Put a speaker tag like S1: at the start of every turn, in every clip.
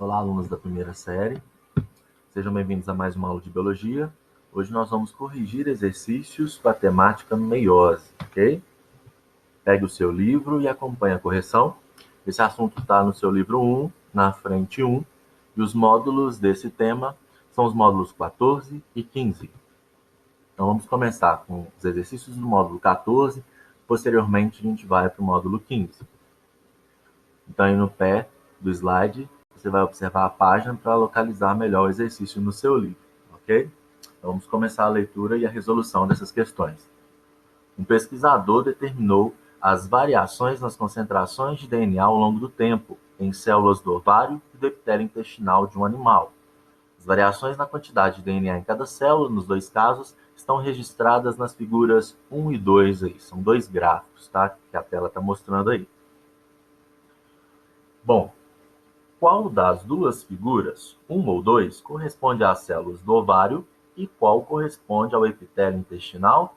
S1: Olá, alunos da primeira série. Sejam bem-vindos a mais uma aula de Biologia. Hoje nós vamos corrigir exercícios com a temática meiose, ok? Pegue o seu livro e acompanhe a correção. Esse assunto está no seu livro 1, na frente 1, e os módulos desse tema são os módulos 14 e 15. Então vamos começar com os exercícios do módulo 14, posteriormente a gente vai para o módulo 15. Então aí no pé do slide, você vai observar a página para localizar melhor o exercício no seu livro, ok? Então, vamos começar a leitura e a resolução dessas questões. Um pesquisador determinou as variações nas concentrações de DNA ao longo do tempo, em células do ovário e do epitélio intestinal de um animal. As variações na quantidade de DNA em cada célula, nos dois casos, estão registradas nas figuras 1 e 2 aí. São dois gráficos, tá? Que a tela está mostrando aí. Bom, qual das duas figuras, 1 ou 2, corresponde às células do ovário e qual corresponde ao epitélio intestinal?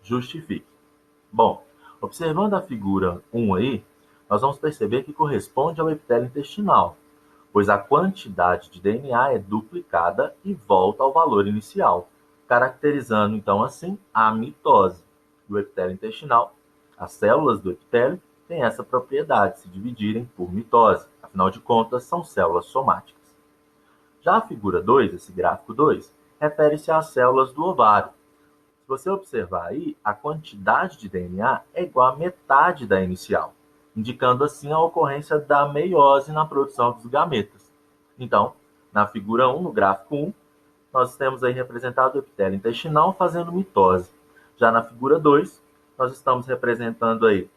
S1: Justifique. Bom, observando a figura 1 aí, nós vamos perceber que corresponde ao epitélio intestinal, pois a quantidade de DNA é duplicada e volta ao valor inicial, caracterizando então assim a mitose do epitélio intestinal. As células do epitélio têm essa propriedade, se dividirem por mitose. Afinal de contas, são células somáticas. Já a figura 2, esse gráfico 2, refere-se às células do ovário. Se você observar aí, a quantidade de DNA é igual à metade da inicial, indicando assim a ocorrência da meiose na produção dos gametas. Então, na figura 1, no gráfico 1, nós temos aí representado o epitélio intestinal fazendo mitose. Já na figura 2, nós estamos representando aí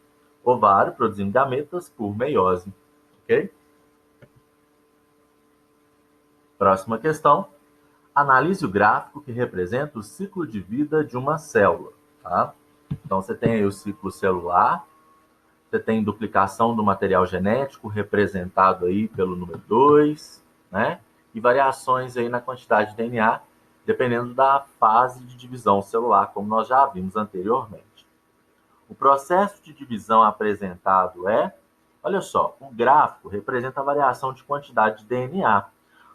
S1: ovário produzindo gametas por meiose. Ok? Próxima questão. Analise o gráfico que representa o ciclo de vida de uma célula. Tá? Então, você tem aí o ciclo celular, você tem duplicação do material genético, representado aí pelo número 2, né? E variações aí na quantidade de DNA, dependendo da fase de divisão celular, como nós já vimos anteriormente. O processo de divisão apresentado é, olha só, o gráfico representa a variação de quantidade de DNA,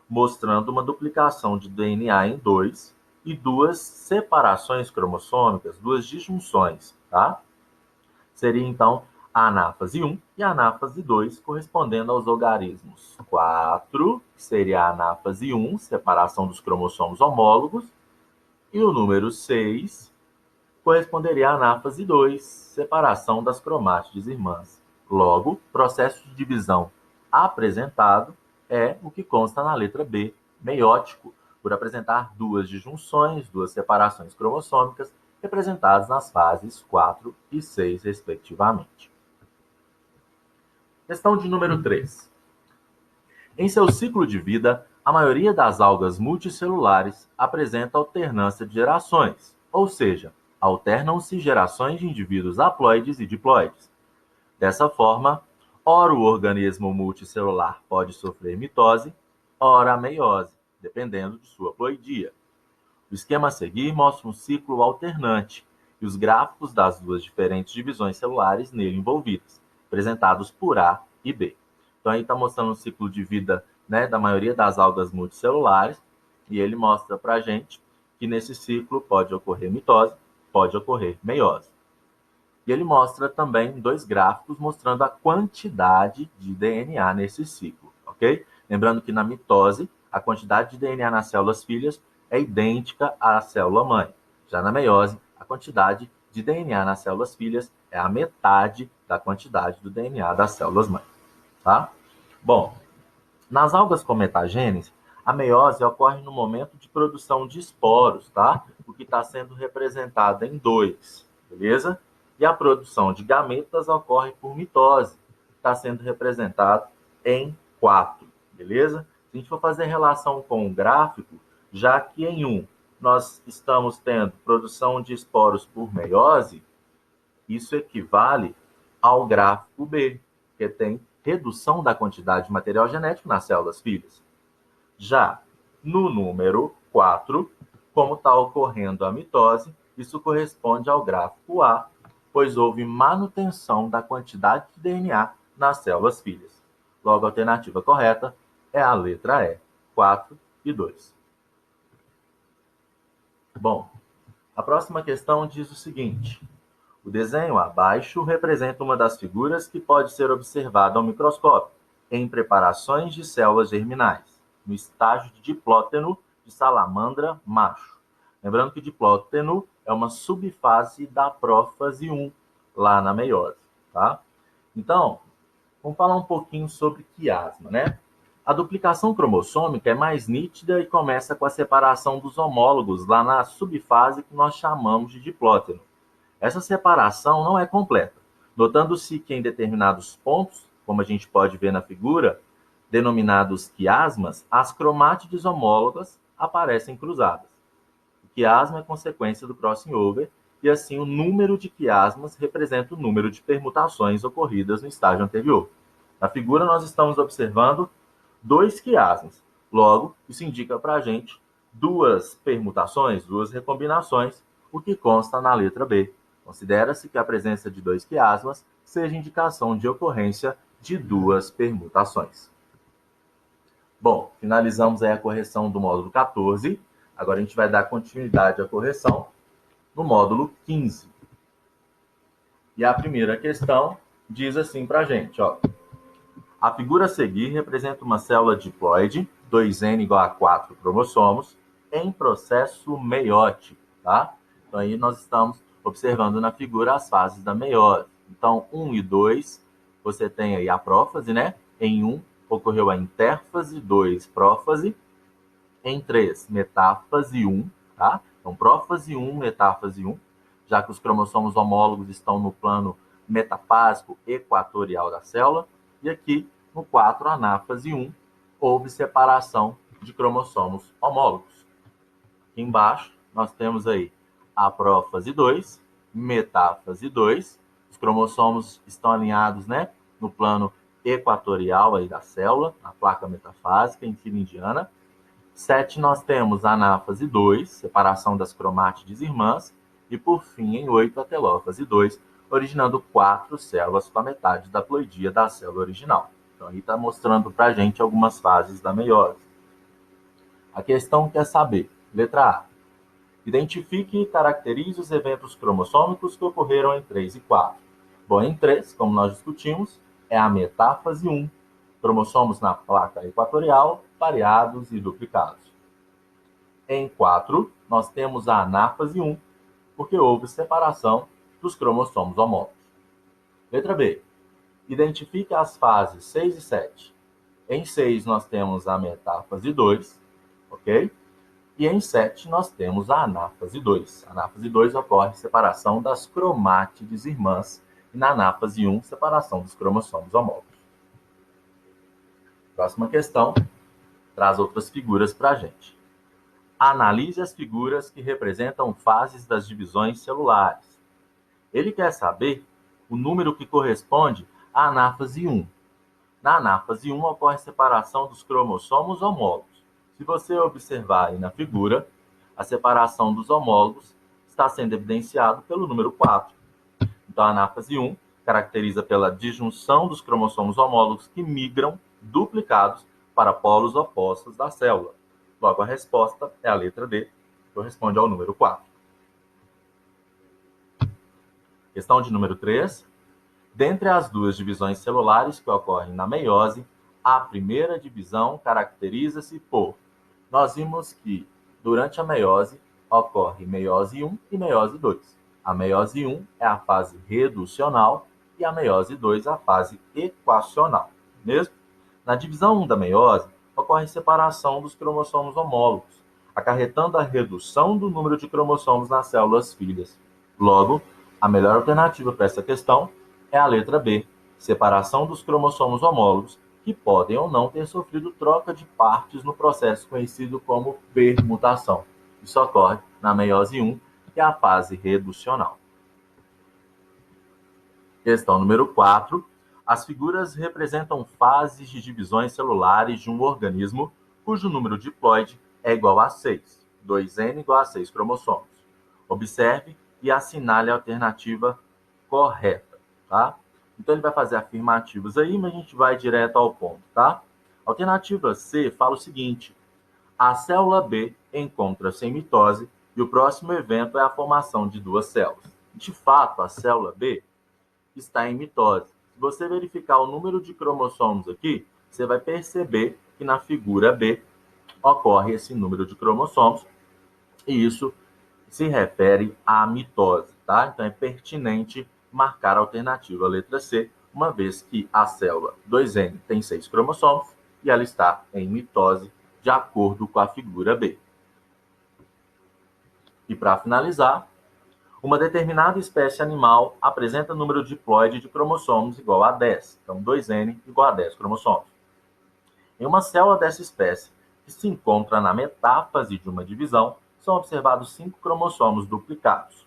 S1: mostrando uma duplicação de DNA em 2 e duas separações cromossômicas, duas disjunções, tá? Seria, então, a anáfase 1 e a anáfase 2, correspondendo aos algarismos 4, que seria a anáfase 1, separação dos cromossomos homólogos, e o número 6 corresponderia à anáfase 2, separação das cromátides irmãs. Logo, processo de divisão apresentado é o que consta na letra B, meiótico, por apresentar duas disjunções, duas separações cromossômicas, representadas nas fases 4 e 6, respectivamente. Questão de número 3. Em seu ciclo de vida, a maioria das algas multicelulares apresenta alternância de gerações, ou seja, alternam-se gerações de indivíduos haploides e diploides. Dessa forma, ora o organismo multicelular pode sofrer mitose, ora a meiose, dependendo de sua ploidia. O esquema a seguir mostra um ciclo alternante e os gráficos das duas diferentes divisões celulares nele envolvidas, apresentados por A e B. Então, aí está mostrando o ciclo de vida, né, da maioria das algas multicelulares, e ele mostra para a gente que nesse ciclo pode ocorrer mitose, pode ocorrer meiose. E ele mostra também dois gráficos mostrando a quantidade de DNA nesse ciclo, ok? Lembrando que na mitose, a quantidade de DNA nas células filhas é idêntica à célula mãe. Já na meiose, a quantidade de DNA nas células filhas é a metade da quantidade do DNA das células mãe. Tá? Bom, nas algas com metagênese, a meiose ocorre no momento de produção de esporos, tá? O que está sendo representado em 2, beleza? E a produção de gametas ocorre por mitose, que está sendo representado em 4, beleza? Se a gente for fazer relação com o gráfico, já que em 1 nós estamos tendo produção de esporos por meiose, isso equivale ao gráfico B, que tem redução da quantidade de material genético nas células filhas. Já no número 4, como está ocorrendo a mitose, isso corresponde ao gráfico A, pois houve manutenção da quantidade de DNA nas células filhas. Logo, a alternativa correta é a letra E, 4 e 2. Bom, a próxima questão diz o seguinte: o desenho abaixo representa uma das figuras que pode ser observada ao microscópio em preparações de células germinais, no estágio de diplóteno de salamandra macho. Lembrando que diplóteno é uma subfase da prófase 1, lá na meiose, tá? Então, vamos falar um pouquinho sobre quiasma, né? A duplicação cromossômica é mais nítida e começa com a separação dos homólogos lá na subfase que nós chamamos de diplóteno. Essa separação não é completa, notando-se que em determinados pontos, como a gente pode ver na figura, denominados quiasmas, as cromátides homólogas aparecem cruzadas. O quiasma é consequência do crossing over, e assim o número de quiasmas representa o número de permutações ocorridas no estágio anterior. Na figura, nós estamos observando 2 quiasmas. Logo, isso indica para a gente 2 permutações, 2 recombinações, o que consta na letra B. Considera-se que a presença de 2 quiasmas seja indicação de ocorrência de 2 permutações. Bom, finalizamos aí a correção do módulo 14. Agora a gente vai dar continuidade à correção no módulo 15. E a primeira questão diz assim para a gente, ó. A figura a seguir representa uma célula diploide, 2N igual a 4 cromossomos, em processo meiótico, tá? Então aí nós estamos observando na figura as fases da meiose. Então, 1 e 2, você tem aí a prófase, né? Em 1, ocorreu a intérfase, 2, prófase. Em 3, metáfase 1, tá? Então, prófase 1, metáfase 1, já que os cromossomos homólogos estão no plano metafásico equatorial da célula. E aqui, no 4, anáfase 1, houve separação de cromossomos homólogos. Aqui embaixo, nós temos aí a prófase 2, metáfase 2. Os cromossomos estão alinhados, né, no plano equatorial aí da célula, na placa metafásica, em fila indiana. 7, nós temos a anáfase 2, separação das cromátides irmãs. E, por fim, em 8, a telófase 2, originando 4 células com a metade da ploidia da célula original. Então, aí está mostrando para a gente algumas fases da meiose. A questão quer saber, letra A. Identifique e caracterize os eventos cromossômicos que ocorreram em 3 e 4. Bom, em 3, como nós discutimos, é a metáfase 1, cromossomos na placa equatorial, pareados e duplicados. Em 4, nós temos a anáfase 1, porque houve separação dos cromossomos homólogos. Letra B. Identifique as fases 6 e 7. Em 6, nós temos a metáfase 2, ok? E em 7, nós temos a anáfase 2. A anáfase 2 ocorre separação das cromátides irmãs, e na anáfase 1, separação dos cromossomos homólogos. Próxima questão traz outras figuras para a gente. Analise as figuras que representam fases das divisões celulares. Ele quer saber o número que corresponde à anáfase 1. Na anáfase 1 ocorre separação dos cromossomos homólogos. Se você observar aí na figura, a separação dos homólogos está sendo evidenciado pelo número 4. Então, a anáfase 1 caracteriza pela disjunção dos cromossomos homólogos que migram duplicados para polos opostos da célula. Logo, a resposta é a letra D, que corresponde ao número 4. Questão de número 3. Dentre as 2 divisões celulares que ocorrem na meiose, a primeira divisão caracteriza-se por... Nós vimos que, durante a meiose, ocorre meiose 1 e meiose 2. A meiose 1 é a fase reducional e a meiose 2 a fase equacional. Mesmo? Na divisão 1 da meiose, ocorre separação dos cromossomos homólogos, acarretando a redução do número de cromossomos nas células filhas. Logo, a melhor alternativa para essa questão é a letra B, separação dos cromossomos homólogos, que podem ou não ter sofrido troca de partes no processo conhecido como permutação. Isso ocorre na meiose 1, que é a fase reducional. Questão número 4. As figuras representam fases de divisões celulares de um organismo cujo número diploide é igual a 6. 2N igual a 6 cromossomos. Observe e assinale a alternativa correta, tá? Então, ele vai fazer afirmativos aí, mas a gente vai direto ao ponto, tá? Alternativa C fala o seguinte: a célula B encontra-se em mitose e o próximo evento é a formação de duas células. De fato, a célula B está em mitose. Se você verificar o número de cromossomos aqui, você vai perceber que na figura B ocorre esse número de cromossomos e isso se refere à mitose, tá? Então é pertinente marcar a alternativa letra C, uma vez que a célula 2N tem 6 cromossomos e ela está em mitose, de acordo com a figura B. E para finalizar, uma determinada espécie animal apresenta número diploide de cromossomos igual a 10. Então, 2N igual a 10 cromossomos. Em uma célula dessa espécie, que se encontra na metáfase de uma divisão, são observados 5 cromossomos duplicados.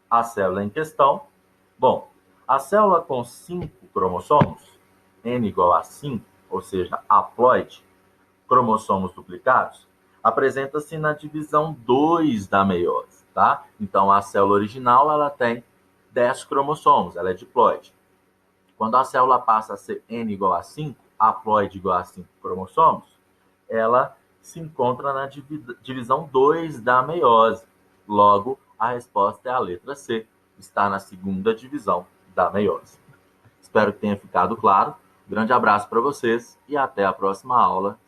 S1: A célula em questão, a célula com 5 cromossomos, N igual a 5, ou seja, haploide, cromossomos duplicados, apresenta-se na divisão 2 da meiose, tá? Então, a célula original, ela tem 10 cromossomos, ela é diploide. Quando a célula passa a ser N igual a 5, haploide igual a 5 cromossomos, ela se encontra na divisão 2 da meiose. Logo, a resposta é a letra C, está na segunda divisão da meiose. Espero que tenha ficado claro. Grande abraço para vocês e até a próxima aula.